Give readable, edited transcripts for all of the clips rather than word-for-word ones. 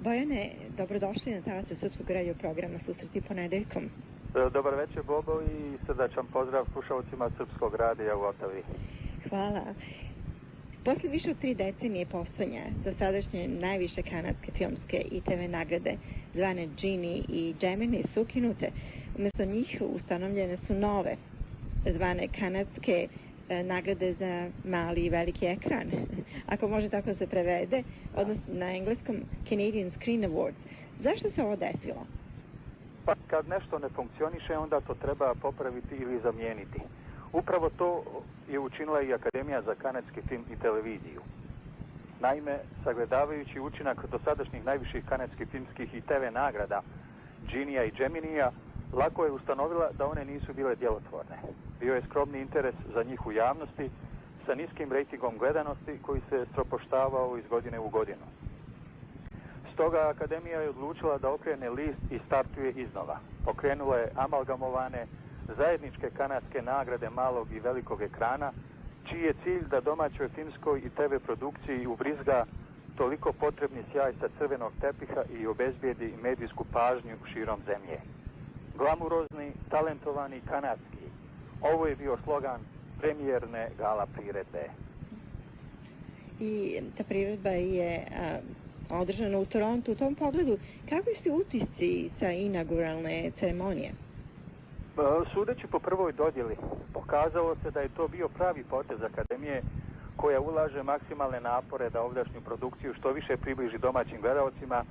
Bojane, dobrodošli na talasu Srpskog radio programa Susreti ponedeljkom. Dobar večer, Bobo, i srdačan pozdrav slušalcima Srpskog radija u Otavi. Hvala. Posle više od 3 decenije postojanja, do sadašnje najviše kanadske filmske i TV nagrade, zvane Genie i Gemini, su ukinute. Umesto njih ustanovljene su nove, zvane kanadske nagrade za mali i veliki ekran, ako može tako da se prevede, odnosno na engleskom Canadian Screen Awards. Zašto se ovo desilo? Pa kad nešto ne funkcioniše, onda to treba popraviti ili zamijeniti. Upravo to je učinila i Akademija za kanadski film i televiziju. Naime, sagledavajući učinak dosadašnjih najviših kanadskih filmskih i TV nagrada, Genia i Geminija, lako je ustanovila da one nisu bile djelotvorne. Bio je skromni interes za njih u javnosti sa niskim rejtingom gledanosti koji se stropoštavao iz godine u godinu. Stoga Akademija je odlučila da okrene list i startuje iznova. Pokrenula je amalgamovane zajedničke kanadske nagrade malog i velikog ekrana, čiji je cilj da domaćoj filmskoj i TV produkciji ubrizga toliko potrebni sjaj sa crvenog tepiha i obezbijedi medijsku pažnju širom zemlje. Glamurozni, talentovani, kanadski. Ovo je bio slogan premijerne gala priredbe. I ta priredba je održana u Torontu. U tom pogledu, kakvi su utisci sa inauguralne ceremonije? Sudeći po prvoj dodjeli, pokazalo se da je to bio pravi potez Akademije koja ulaže maksimalne napore da ovdašnju produkciju što više približi domaćim gledalcima,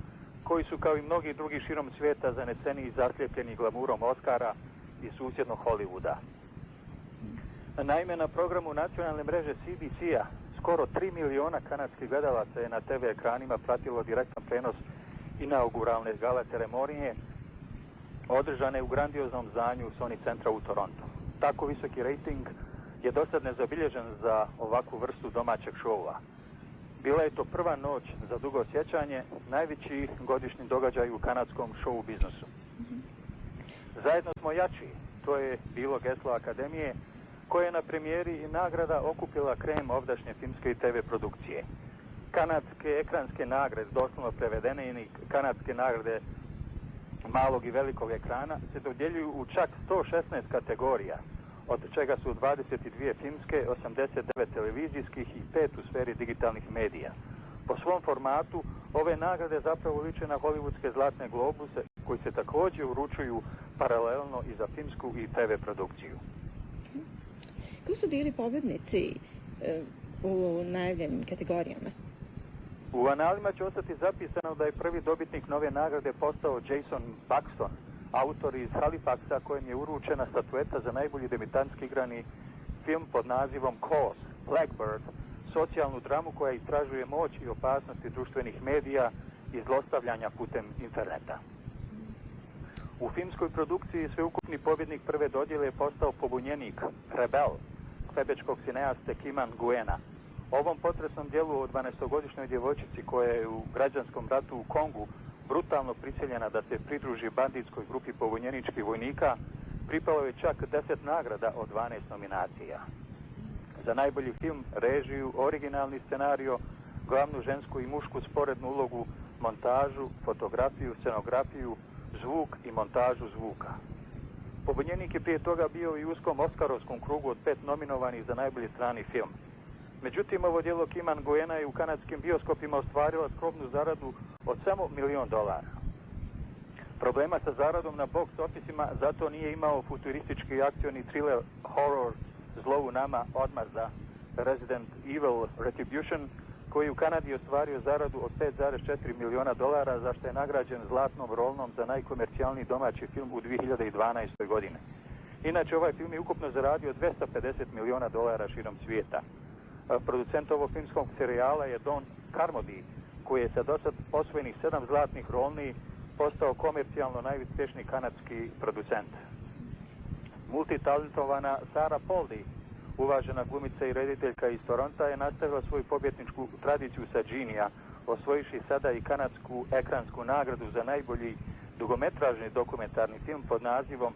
koji su kao i mnogi drugi širom svijeta zaneseni i zaslijepljeni glamurom Oscara i susjednog Hollywooda. Naime, na programu nacionalne mreže CBC-a skoro 3 miliona kanadskih gledalaca je na TV ekranima pratilo direktan prenos inauguralne gala ceremonije održane u grandioznom zdanju Sony Centra u Torontu. Tako visoki rejting je dosad nezabilježen za ovakvu vrstu domaćeg šova. Bila je to prva noć za dugo sjećanje, najveći godišnji događaj u kanadskom show biznisu. Zajedno smo jači, to je bilo geslo Akademije, koja je na premijeri i nagrada okupila krem ovdašnje filmske i TV produkcije. Kanadske ekranske nagrade, doslovno prevedene i kanadske nagrade malog i velikog ekrana, se dodjeljuju u čak 116 kategorija, od čega su 22 filmske, 89 televizijskih i 5 u sferi digitalnih medija. Po svom formatu, ove nagrade zapravo liče na hollywoodske zlatne globuse, koji se također uručuju paralelno i za filmsku i TV produkciju. Ko su bili pobjednici u najavljenim kategorijama? U analima će ostati zapisano da je prvi dobitnik nove nagrade postao Jason Buxton, autor iz Halifaxa, kojem je uručena statueta za najbolji debitantski igrani film pod nazivom Cause, Blackbird, socijalnu dramu koja istražuje moć i opasnosti društvenih medija i zlostavljanja putem interneta. U filmskoj produkciji sveukupni pobjednik prve dodjele je postao pobunjenik Rebel, kvebečkog cineaste Kima Nguena. Ovom potresnom dijelu o 12-godišnjoj djevojčici koja je u građanskom ratu u Kongu brutalno prisiljena da se pridruži banditskoj grupi pobunjeničkih vojnika, pripalo je čak 10 nagrada od 12 nominacija. Za najbolji film, režiju, originalni scenario, glavnu žensku i mušku sporednu ulogu, montažu, fotografiju, scenografiju, zvuk i montažu zvuka. Pobunjenik je prije toga bio i u uskom oskarovskom krugu od 5 nominovanih za najbolji strani film. Međutim, ovo djelo Kima Nguena je u kanadskim bioskopima ostvarilo skromnu zaradu od samo $1 milion. Problema sa zaradom na box officima zato nije imao futuristički akcioni thriller horror Zlo u nama odmazda Resident Evil Retribution, koji u Kanadi ostvario zaradu od $5,4 miliona, za što je nagrađen zlatnom rolnom za najkomercijalniji domaći film u 2012. godine. Inače, ovaj film je ukupno zaradio $250 miliona širom svijeta. Producent ovog filmskog serijala je Don Carmody, koji je sa dosad osvojenih 7 zlatnih rolni postao komercijalno najuspješniji kanadski producent. Multitalentovana Sarah Poldy, uvažena glumica i rediteljka iz Toronta, je nastavila svoju pobjedničku tradiciju sa Genia, osvojivši sada i kanadsku ekransku nagradu za najbolji dugometražni dokumentarni film pod nazivom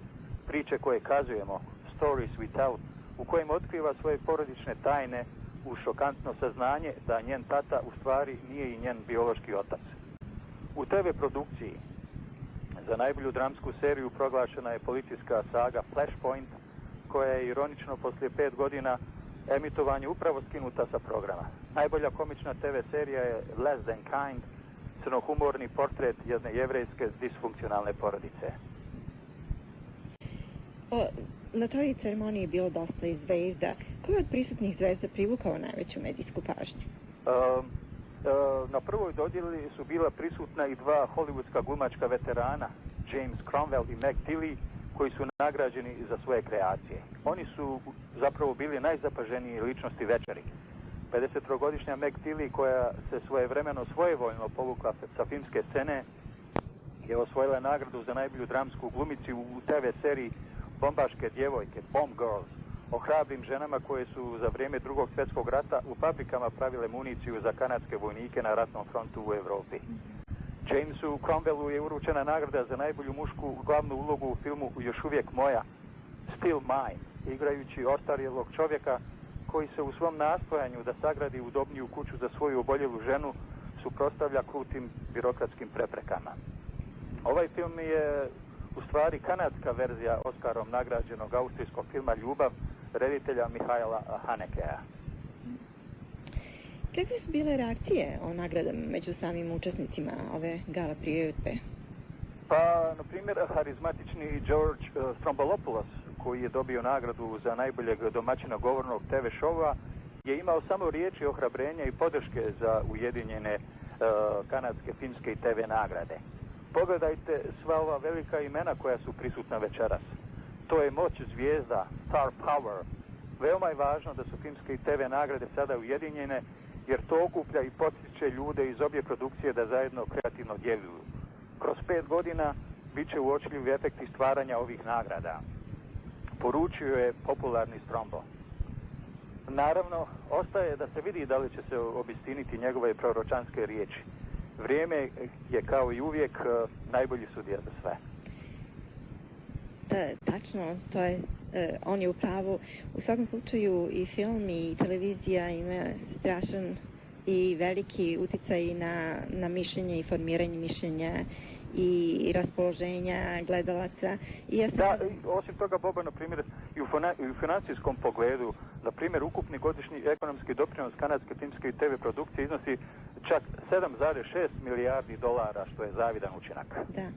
Priče koje kazujemo, Stories We Tell, u kojem otkriva svoje porodične tajne uz šokantno saznanje da njen tata u stvari nije i njen biološki otac. U TV produkciji za najbolju dramsku seriju proglašena je policijska saga Flashpoint, koja je ironično poslije 5 godina emitovanja upravo skinuta sa programa. Najbolja komična TV serija je Less Than Kind, crnohumorni portret jedne jevrejske disfunkcionalne porodice. Na toj ceremoniji je bilo dosta i zvezda. Ko je od prisutnih zvezda privukao najveću medijsku pažnju? Na prvoj dodjeli su bila prisutna i dva hollywoodska glumačka veterana, James Cromwell i Meg Tilly, koji su nagrađeni za svoje kreacije. Oni su zapravo bili najzapaženiji ličnosti večeri. 53-godišnja Meg Tilly, koja se svojevremeno svojevoljno povukla sa filmske scene, je osvojila nagradu za najbolju dramsku glumicu u TV seriji Bombaške djevojke, Bomb Girls, o hrabrim ženama koje su za vrijeme Drugog svjetskog rata u fabrikama pravile municiju za kanadske vojnike na ratnom frontu u Evropi. Jamesu Cromwellu je uručena nagrada za najbolju mušku glavnu ulogu u filmu Još uvijek moja, Still Mine, igrajući ostarjelog čovjeka koji se u svom nastojanju da sagradi udobniju kuću za svoju oboljelu ženu suprotstavlja krutim birokratskim preprekama. Ovaj film je u stvari kanadska verzija Oskarom nagrađenog austrijskog filma Ljubav reditelja Mihaela Hanekea. Kakve su bile reakcije o nagradama među samim učesnicima ove gala priredbe? Pa, na primjer, harizmatični George Stroumboulopoulos, koji je dobio nagradu za najboljeg domaćina govornog TV šova, je imao samo riječi ohrabrenja i podrške za ujedinjene kanadske filmske i TV nagrade. Pogledajte sva ova velika imena koja su prisutna večeras. To je moć zvijezda, star power. Veoma je važno da su filmske i TV nagrade sada ujedinjene, jer to okuplja i potiče ljude iz obje produkcije da zajedno kreativno djeluju. Kroz 5 godina bit će uočljivi efekti stvaranja ovih nagrada, poručio je popularni Strombo. Naravno, ostaje da se vidi da li će se obistiniti njegove proročanske riječi. Vrijeme je kao i uvijek najbolji sudija za sve. Da, tačno, to je, on je u pravu. U svakom slučaju i film i televizija ima strašan i veliki utjecaj na mišljenje i formiranje mišljenja i raspoloženja gledalaca. Da, osim toga, Boba, na primjer, i u financijskom pogledu, na primjer, ukupni godišnji ekonomski doprinos kanadske filmske i TV produkcije iznosi čak 7,6 milijardi dolara, što je zavidan učinak. Da,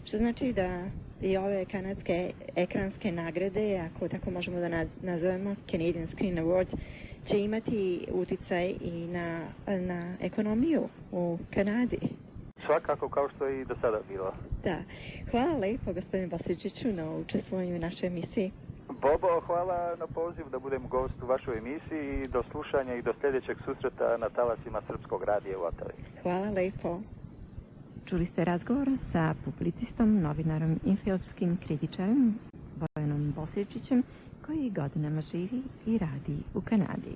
što znači da i ove kanadske ekranske nagrade, ako tako možemo da nazovemo, Canadian Screen Awards, će imati utjecaj i na ekonomiju u Kanadi. Svakako, kao što je i do sada bilo. Da. Hvala lepo, gospodine Bosičiću, na učestvovanju u našoj emisiji. Bobo, hvala na poziv da budem gost u vašoj emisiji i do slušanja i do sljedećeg susreta na talasima Srpskog radija u Otavi. Hvala lepo. Čuli ste razgovor sa publicistom, novinarom i filmskim kritičarem Bojanom Bosičićem, koji godinama živi i radi u Kanadi.